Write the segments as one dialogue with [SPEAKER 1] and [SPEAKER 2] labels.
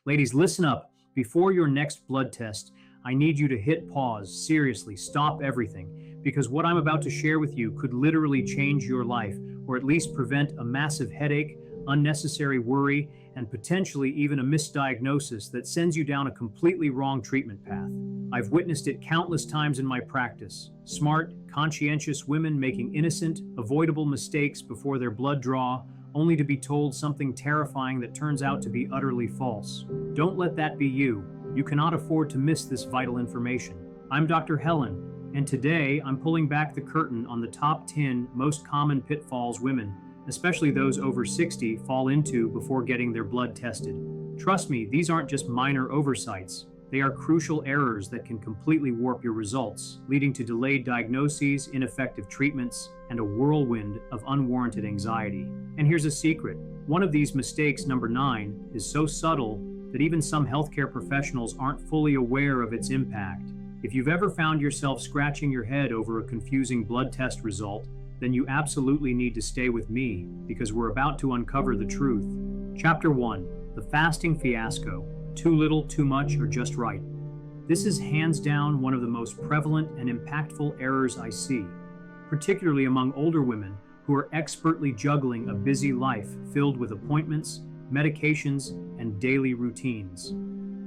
[SPEAKER 1] Ladies, listen up. Before your next blood test, I need you to hit pause. Seriously, stop everything. Because what I'm about to share with you could literally change your life, or at least prevent a massive headache, unnecessary worry, and potentially even a misdiagnosis that sends you down a completely wrong treatment path. I've witnessed it countless times in my practice. Smart, conscientious women making innocent, avoidable mistakes before their blood draw, only to be told something terrifying that turns out to be utterly false. Don't let that be you. You cannot afford to miss this vital information. I'm Dr. Helen, and today I'm pulling back the curtain on the top 10 most common pitfalls women, especially those over 60, fall into before getting their blood tested. Trust me, these aren't just minor oversights. They are crucial errors that can completely warp your results, leading to delayed diagnoses, ineffective treatments, and a whirlwind of unwarranted anxiety. And here's a secret. One of these mistakes, number 9, is so subtle that even some healthcare professionals aren't fully aware of its impact. If you've ever found yourself scratching your head over a confusing blood test result, then you absolutely need to stay with me, because we're about to uncover the truth. Chapter 1. The Fasting Fiasco. Too little, too much, or just right. This is hands down one of the most prevalent and impactful errors I see, particularly among older women who are expertly juggling a busy life filled with appointments, medications, and daily routines.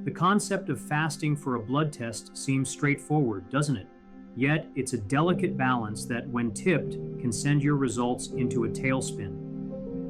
[SPEAKER 1] The concept of fasting for a blood test seems straightforward, doesn't it? Yet, it's a delicate balance that, when tipped, can send your results into a tailspin.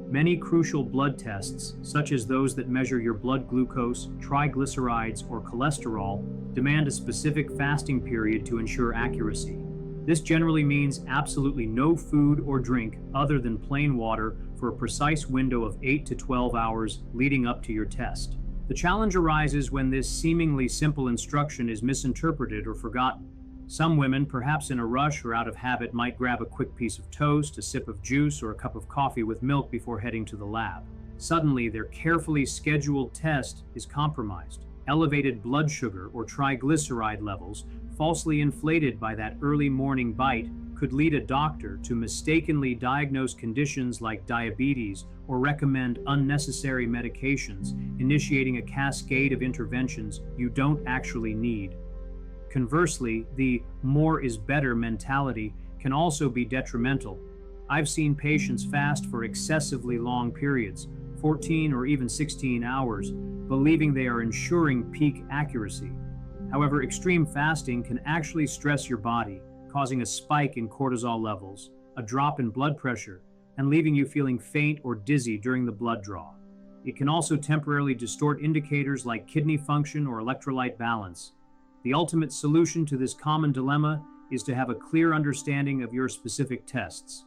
[SPEAKER 1] Many crucial blood tests, such as those that measure your blood glucose, triglycerides, or cholesterol, demand a specific fasting period to ensure accuracy. This generally means absolutely no food or drink other than plain water for a precise window of 8 to 12 hours leading up to your test. The challenge arises when this seemingly simple instruction is misinterpreted or forgotten. Some women, perhaps in a rush or out of habit, might grab a quick piece of toast, a sip of juice, or a cup of coffee with milk before heading to the lab. Suddenly, their carefully scheduled test is compromised. Elevated blood sugar or triglyceride levels, falsely inflated by that early morning bite, could lead a doctor to mistakenly diagnose conditions like diabetes or recommend unnecessary medications, initiating a cascade of interventions you don't actually need. Conversely, the more is better mentality can also be detrimental. I've seen patients fast for excessively long periods, 14 or even 16 hours, believing they are ensuring peak accuracy. However, extreme fasting can actually stress your body, causing a spike in cortisol levels, a drop in blood pressure, and leaving you feeling faint or dizzy during the blood draw. It can also temporarily distort indicators like kidney function or electrolyte balance. The ultimate solution to this common dilemma is to have a clear understanding of your specific tests.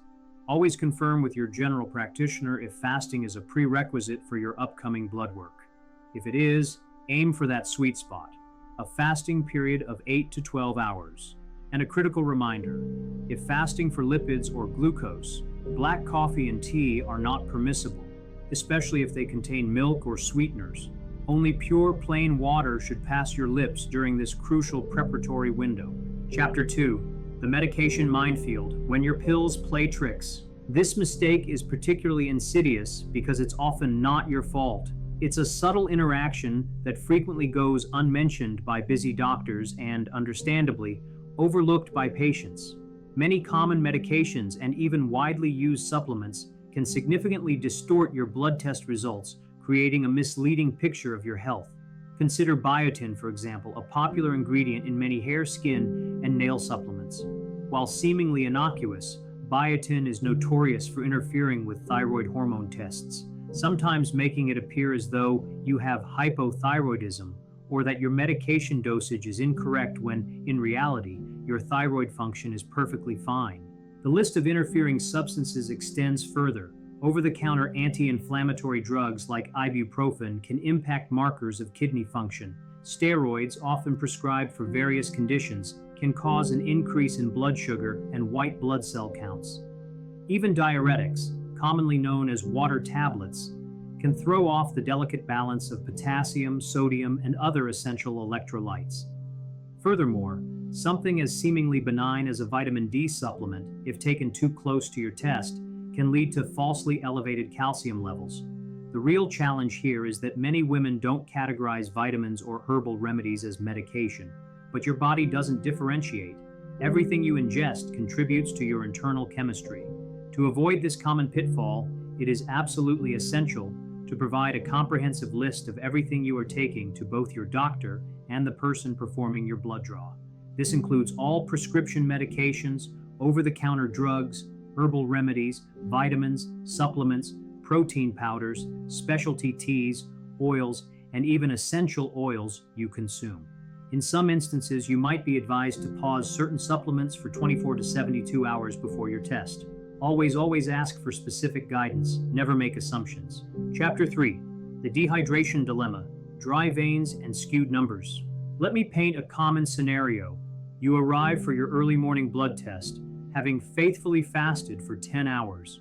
[SPEAKER 1] Always confirm with your general practitioner if fasting is a prerequisite for your upcoming blood work. If it is, aim for that sweet spot, a fasting period of 8 to 12 hours. And a critical reminder, if fasting for lipids or glucose, black coffee and tea are not permissible, especially if they contain milk or sweeteners. Only pure plain water should pass your lips during this crucial preparatory window. Chapter 2. The Medication Minefield, When Your Pills Play Tricks. This mistake is particularly insidious because it's often not your fault. It's a subtle interaction that frequently goes unmentioned by busy doctors and, understandably, overlooked by patients. Many common medications and even widely used supplements can significantly distort your blood test results, creating a misleading picture of your health. Consider biotin, for example, a popular ingredient in many hair, skin, and nail supplements. While seemingly innocuous, biotin is notorious for interfering with thyroid hormone tests, sometimes making it appear as though you have hypothyroidism or that your medication dosage is incorrect when, in reality, your thyroid function is perfectly fine. The list of interfering substances extends further. Over-the-counter anti-inflammatory drugs like ibuprofen can impact markers of kidney function. Steroids, often prescribed for various conditions, can cause an increase in blood sugar and white blood cell counts. Even diuretics, commonly known as water tablets, can throw off the delicate balance of potassium, sodium, and other essential electrolytes. Furthermore, something as seemingly benign as a vitamin D supplement, if taken too close to your test, can lead to falsely elevated calcium levels. The real challenge here is that many women don't categorize vitamins or herbal remedies as medication, but your body doesn't differentiate. Everything you ingest contributes to your internal chemistry. To avoid this common pitfall, it is absolutely essential to provide a comprehensive list of everything you are taking to both your doctor and the person performing your blood draw. This includes all prescription medications, over-the-counter drugs, herbal remedies, vitamins, supplements, protein powders, specialty teas, oils, and even essential oils you consume. In some instances, you might be advised to pause certain supplements for 24 to 72 hours before your test. Always ask for specific guidance. Never make assumptions. Chapter 3. The Dehydration Dilemma. Dry veins and skewed numbers. Let me paint a common scenario. You arrive for your early morning blood test, having faithfully fasted for 10 hours.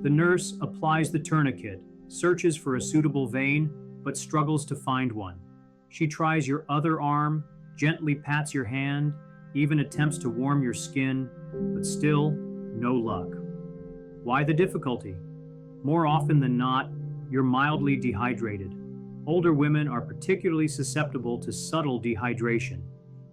[SPEAKER 1] The nurse applies the tourniquet, searches for a suitable vein, but struggles to find one. She tries your other arm, gently pats your hand, even attempts to warm your skin, but still, no luck. Why the difficulty? More often than not, you're mildly dehydrated. Older women are particularly susceptible to subtle dehydration,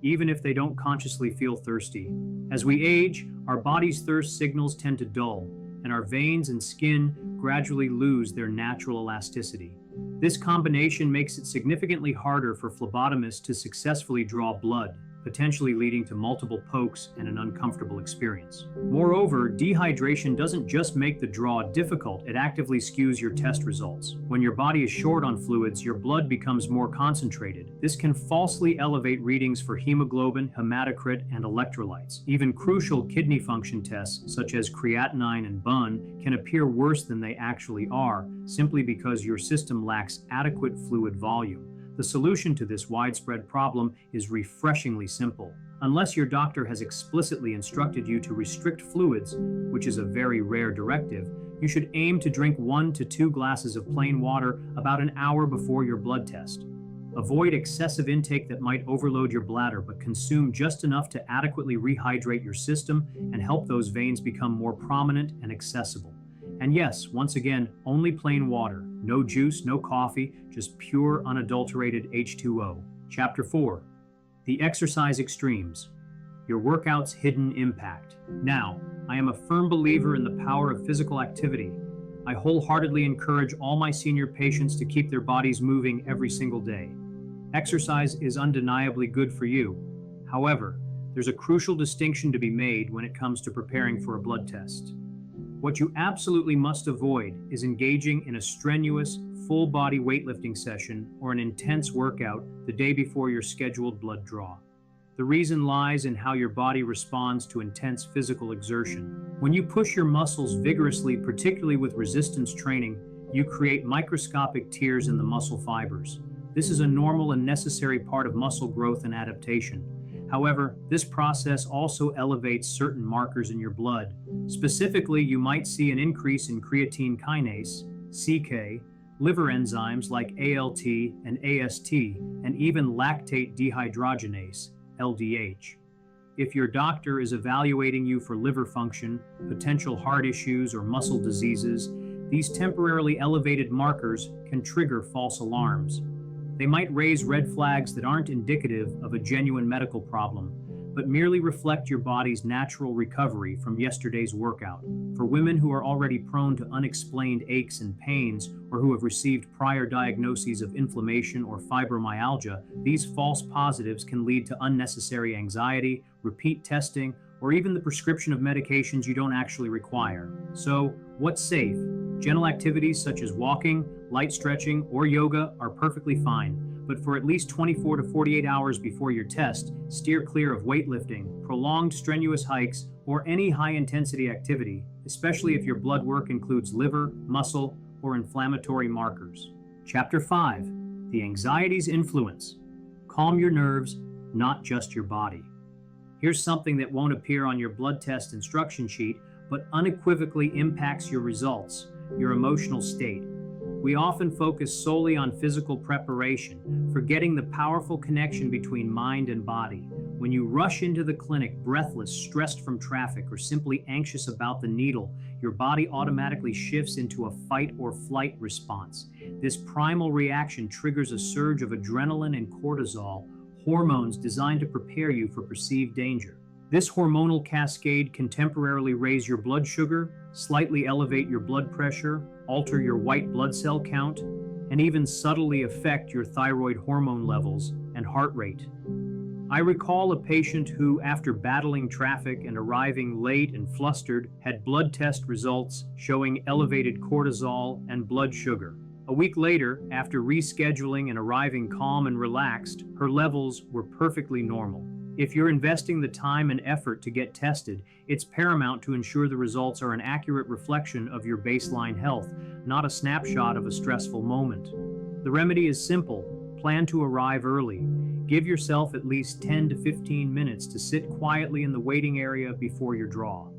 [SPEAKER 1] even if they don't consciously feel thirsty. As we age, our body's thirst signals tend to dull, and our veins and skin gradually lose their natural elasticity. This combination makes it significantly harder for phlebotomists to successfully draw blood, potentially leading to multiple pokes and an uncomfortable experience. Moreover, dehydration doesn't just make the draw difficult, it actively skews your test results. When your body is short on fluids, your blood becomes more concentrated. This can falsely elevate readings for hemoglobin, hematocrit, and electrolytes. Even crucial kidney function tests, such as creatinine and BUN, can appear worse than they actually are, simply because your system lacks adequate fluid volume. The solution to this widespread problem is refreshingly simple. Unless your doctor has explicitly instructed you to restrict fluids, which is a very rare directive, you should aim to drink 1 to 2 glasses of plain water about an hour before your blood test. Avoid excessive intake that might overload your bladder, but consume just enough to adequately rehydrate your system and help those veins become more prominent and accessible. And yes, once again, only plain water. No juice, no coffee, just pure unadulterated H2O. Chapter 4. The Exercise Extremes. Your workout's hidden impact. Now, I am a firm believer in the power of physical activity. I wholeheartedly encourage all my senior patients to keep their bodies moving every single day. Exercise is undeniably good for you. However, there's a crucial distinction to be made when it comes to preparing for a blood test. What you absolutely must avoid is engaging in a strenuous, full-body weightlifting session or an intense workout the day before your scheduled blood draw. The reason lies in how your body responds to intense physical exertion. When you push your muscles vigorously, particularly with resistance training, you create microscopic tears in the muscle fibers. This is a normal and necessary part of muscle growth and adaptation. However, this process also elevates certain markers in your blood. Specifically, you might see an increase in creatine kinase, CK, liver enzymes like ALT and AST, and even lactate dehydrogenase, LDH. If your doctor is evaluating you for liver function, potential heart issues, or muscle diseases, these temporarily elevated markers can trigger false alarms. They might raise red flags that aren't indicative of a genuine medical problem, but merely reflect your body's natural recovery from yesterday's workout. For women who are already prone to unexplained aches and pains, or who have received prior diagnoses of inflammation or fibromyalgia, these false positives can lead to unnecessary anxiety, repeat testing, or even the prescription of medications you don't actually require. So, what's safe? Gentle activities such as walking, light stretching, or yoga are perfectly fine, but for at least 24 to 48 hours before your test, steer clear of weightlifting, prolonged strenuous hikes, or any high-intensity activity, especially if your blood work includes liver, muscle, or inflammatory markers. Chapter 5. The Anxiety's Influence. Calm your nerves, not just your body. Here's something that won't appear on your blood test instruction sheet, but unequivocally impacts your results: your emotional state. We often focus solely on physical preparation, forgetting the powerful connection between mind and body. When you rush into the clinic breathless, stressed from traffic, or simply anxious about the needle, your body automatically shifts into a fight or flight response. This primal reaction triggers a surge of adrenaline and cortisol, hormones designed to prepare you for perceived danger. This hormonal cascade can temporarily raise your blood sugar, slightly elevate your blood pressure, alter your white blood cell count, and even subtly affect your thyroid hormone levels and heart rate. I recall a patient who, after battling traffic and arriving late and flustered, had blood test results showing elevated cortisol and blood sugar. A week later, after rescheduling and arriving calm and relaxed, her levels were perfectly normal. If you're investing the time and effort to get tested, it's paramount to ensure the results are an accurate reflection of your baseline health, not a snapshot of a stressful moment. The remedy is simple. Plan to arrive early. Give yourself at least 10 to 15 minutes to sit quietly in the waiting area before your draw.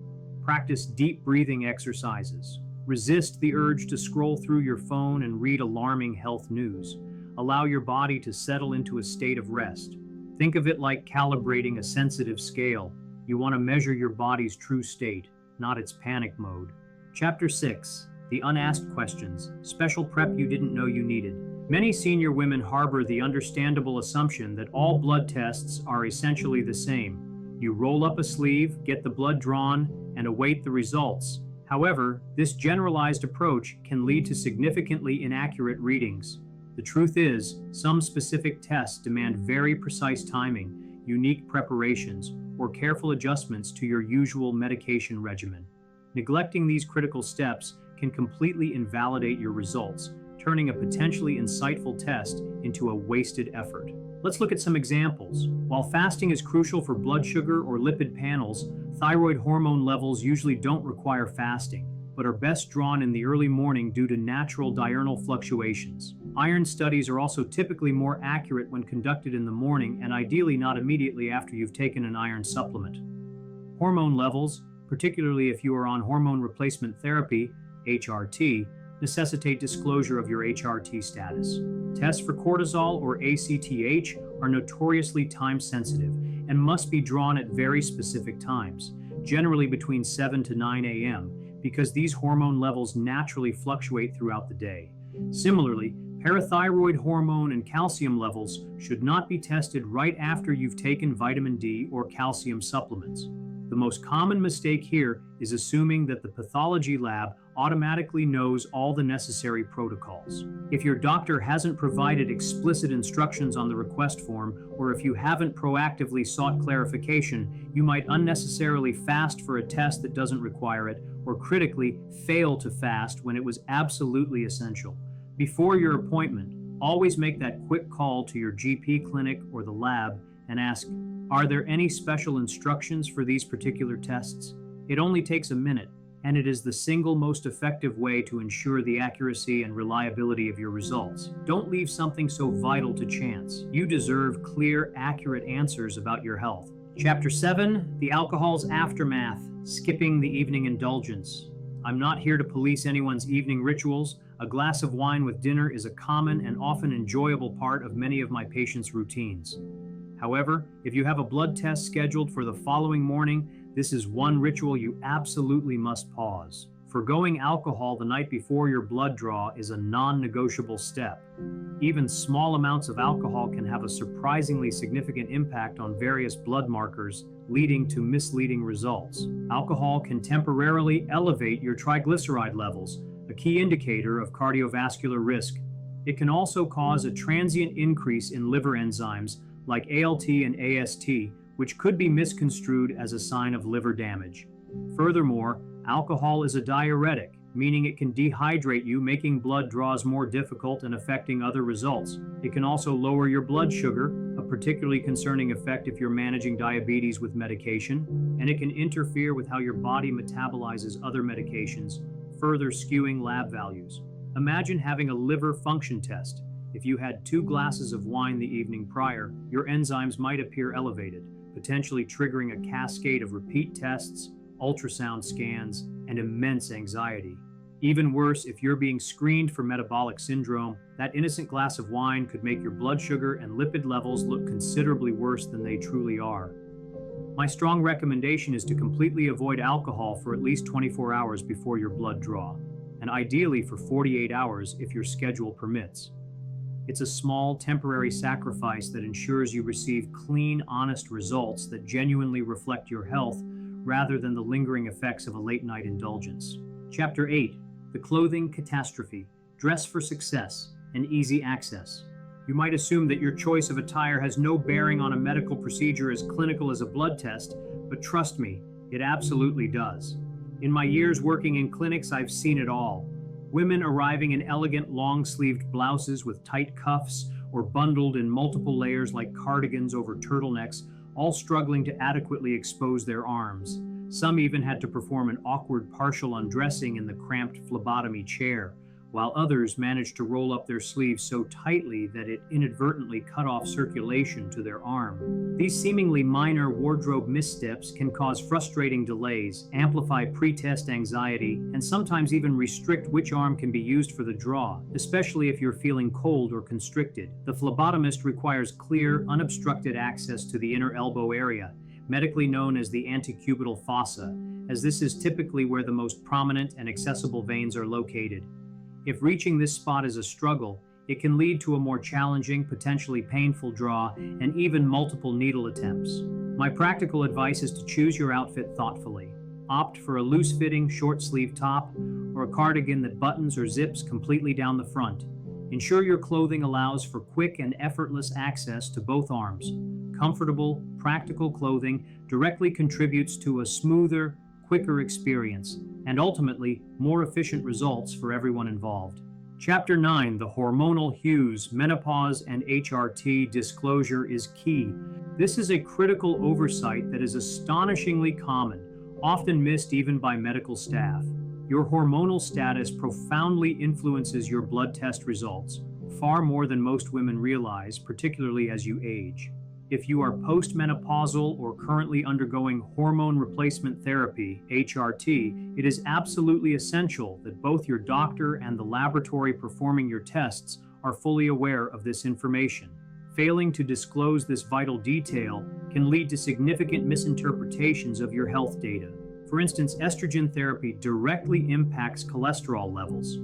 [SPEAKER 1] Practice deep breathing exercises. Resist the urge to scroll through your phone and read alarming health news. Allow your body to settle into a state of rest. Think of it like calibrating a sensitive scale. You want to measure your body's true state, not its panic mode. Chapter 6. The Unasked Questions. Special prep you didn't know you needed. Many senior women harbor the understandable assumption that all blood tests are essentially the same. You roll up a sleeve, get the blood drawn, and await the results. However, this generalized approach can lead to significantly inaccurate readings. The truth is, some specific tests demand very precise timing, unique preparations, or careful adjustments to your usual medication regimen. Neglecting these critical steps can completely invalidate your results, turning a potentially insightful test into a wasted effort. Let's look at some examples. While fasting is crucial for blood sugar or lipid panels, thyroid hormone levels usually don't require fasting, but are best drawn in the early morning due to natural diurnal fluctuations. Iron studies are also typically more accurate when conducted in the morning and ideally not immediately after you've taken an iron supplement. Hormone levels, particularly if you are on hormone replacement therapy, HRT, necessitate disclosure of your HRT status. Tests for cortisol or ACTH are notoriously time-sensitive and must be drawn at very specific times, generally between 7 to 9 a.m., because these hormone levels naturally fluctuate throughout the day. Similarly, parathyroid hormone and calcium levels should not be tested right after you've taken vitamin D or calcium supplements. The most common mistake here is assuming that the pathology lab automatically knows all the necessary protocols. If your doctor hasn't provided explicit instructions on the request form, or if you haven't proactively sought clarification, you might unnecessarily fast for a test that doesn't require it, or critically, fail to fast when it was absolutely essential. Before your appointment, always make that quick call to your GP clinic or the lab and ask, are there any special instructions for these particular tests? It only takes a minute, and it is the single most effective way to ensure the accuracy and reliability of your results. Don't leave something so vital to chance. You deserve clear, accurate answers about your health. Chapter 7, The Alcohol's Aftermath, Skipping the Evening Indulgence. I'm not here to police anyone's evening rituals. A glass of wine with dinner is a common and often enjoyable part of many of my patients' routines. However, if you have a blood test scheduled for the following morning, this is one ritual you absolutely must pause. Forgoing alcohol the night before your blood draw is a non-negotiable step. Even small amounts of alcohol can have a surprisingly significant impact on various blood markers, leading to misleading results. Alcohol can temporarily elevate your triglyceride levels, a key indicator of cardiovascular risk. It can also cause a transient increase in liver enzymes like ALT and AST, which could be misconstrued as a sign of liver damage. Furthermore, alcohol is a diuretic, meaning it can dehydrate you, making blood draws more difficult and affecting other results. It can also lower your blood sugar, a particularly concerning effect if you're managing diabetes with medication, and it can interfere with how your body metabolizes other medications, further skewing lab values. Imagine having a liver function test. If you had 2 glasses of wine the evening prior, your enzymes might appear elevated, potentially triggering a cascade of repeat tests, ultrasound scans, and immense anxiety. Even worse, if you're being screened for metabolic syndrome, that innocent glass of wine could make your blood sugar and lipid levels look considerably worse than they truly are. My strong recommendation is to completely avoid alcohol for at least 24 hours before your blood draw, and ideally for 48 hours if your schedule permits. It's a small, temporary sacrifice that ensures you receive clean, honest results that genuinely reflect your health rather than the lingering effects of a late-night indulgence. Chapter 8. The Clothing Catastrophe. Dress for Success and Easy Access. You might assume that your choice of attire has no bearing on a medical procedure as clinical as a blood test, but trust me, it absolutely does. In my years working in clinics, I've seen it all. Women arriving in elegant long-sleeved blouses with tight cuffs or bundled in multiple layers like cardigans over turtlenecks, all struggling to adequately expose their arms. Some even had to perform an awkward partial undressing in the cramped phlebotomy chair, while others managed to roll up their sleeves so tightly that it inadvertently cut off circulation to their arm. These seemingly minor wardrobe missteps can cause frustrating delays, amplify pre-test anxiety, and sometimes even restrict which arm can be used for the draw, especially if you're feeling cold or constricted. The phlebotomist requires clear, unobstructed access to the inner elbow area, medically known as the antecubital fossa, as this is typically where the most prominent and accessible veins are located. If reaching this spot is a struggle, it can lead to a more challenging, potentially painful draw and even multiple needle attempts. My practical advice is to choose your outfit thoughtfully. Opt for a loose-fitting, short-sleeve top or a cardigan that buttons or zips completely down the front. Ensure your clothing allows for quick and effortless access to both arms. Comfortable, practical clothing directly contributes to a smoother, quicker experience, and ultimately more efficient results for everyone involved. Chapter 9, the hormonal hues, menopause, and HRT disclosure is key. This is a critical oversight that is astonishingly common, often missed even by medical staff. Your hormonal status profoundly influences your blood test results, far more than most women realize, particularly as you age. If you are postmenopausal or currently undergoing hormone replacement therapy, HRT, it is absolutely essential that both your doctor and the laboratory performing your tests are fully aware of this information. Failing to disclose this vital detail can lead to significant misinterpretations of your health data. For instance, estrogen therapy directly impacts cholesterol levels.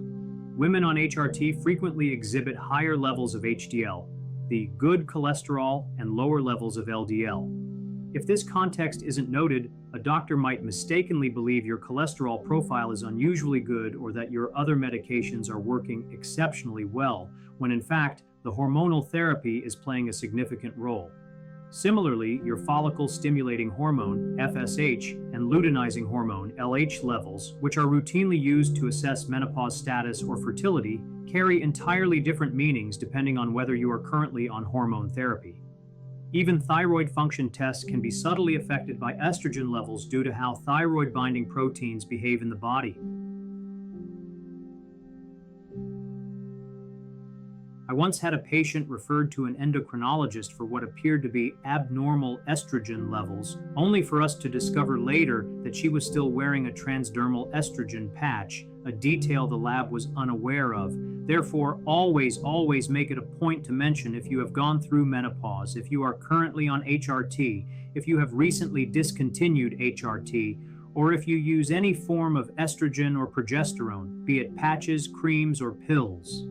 [SPEAKER 1] Women on HRT frequently exhibit higher levels of HDL, the good cholesterol, and lower levels of LDL. If this context isn't noted, a doctor might mistakenly believe your cholesterol profile is unusually good or that your other medications are working exceptionally well, when in fact, the hormonal therapy is playing a significant role. Similarly, your follicle-stimulating hormone, FSH, and luteinizing hormone, LH levels, which are routinely used to assess menopause status or fertility, carry entirely different meanings depending on whether you are currently on hormone therapy. Even thyroid function tests can be subtly affected by estrogen levels due to how thyroid-binding proteins behave in the body. I once had a patient referred to an endocrinologist for what appeared to be abnormal estrogen levels, only for us to discover later that she was still wearing a transdermal estrogen patch, a detail the lab was unaware of. Therefore, always make it a point to mention if you have gone through menopause, if you are currently on HRT, if you have recently discontinued HRT, or if you use any form of estrogen or progesterone, be it patches, creams, or pills.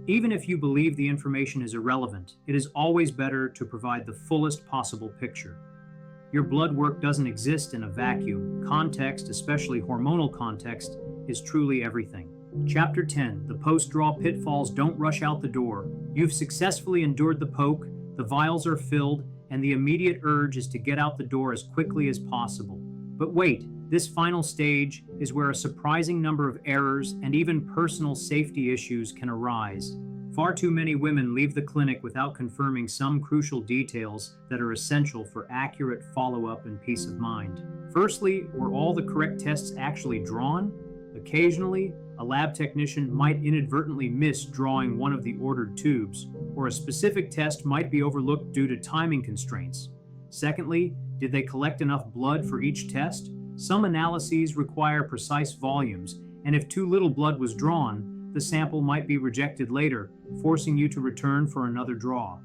[SPEAKER 1] Even if you believe the information is irrelevant, it is always better to provide the fullest possible picture. Your blood work doesn't exist in a vacuum. Context, especially hormonal context, is truly everything. Chapter 10, the post-draw pitfalls. Don't rush out the door. You've successfully endured the poke, the vials are filled, and the immediate urge is to get out the door as quickly as possible. But wait, this final stage is where a surprising number of errors and even personal safety issues can arise. Far too many women leave the clinic without confirming some crucial details that are essential for accurate follow-up and peace of mind. Firstly, were all the correct tests actually drawn? Occasionally, a lab technician might inadvertently miss drawing one of the ordered tubes, or a specific test might be overlooked due to timing constraints. Secondly, did they collect enough blood for each test? Some analyses require precise volumes, And if too little blood was drawn, the sample might be rejected later, forcing you to return for another draw.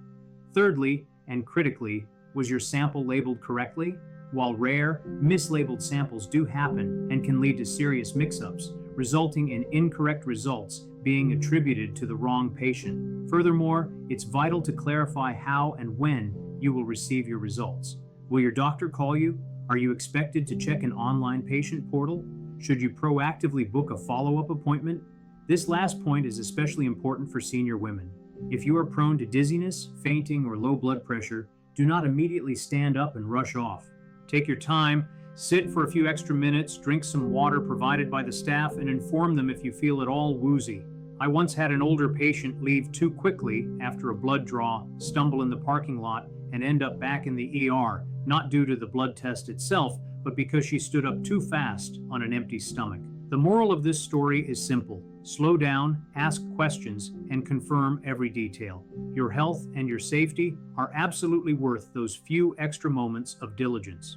[SPEAKER 1] Thirdly, and critically, was your sample labeled correctly? While rare, mislabeled samples do happen and can lead to serious mix-ups, resulting in incorrect results being attributed to the wrong patient. Furthermore, it's vital to clarify how and when you will receive your results. Will your doctor call you? Are you expected to check an online patient portal? Should you proactively book a follow-up appointment? This last point is especially important for senior women. If you are prone to dizziness, fainting, or low blood pressure, do not immediately stand up and rush off. Take your time, sit for a few extra minutes, drink some water provided by the staff, and inform them if you feel at all woozy. I once had an older patient leave too quickly after a blood draw, stumble in the parking lot, and end up back in the ER, not due to the blood test itself, but because she stood up too fast on an empty stomach. The moral of this story is simple. Slow down, ask questions, and confirm every detail. Your health and your safety are absolutely worth those few extra moments of diligence.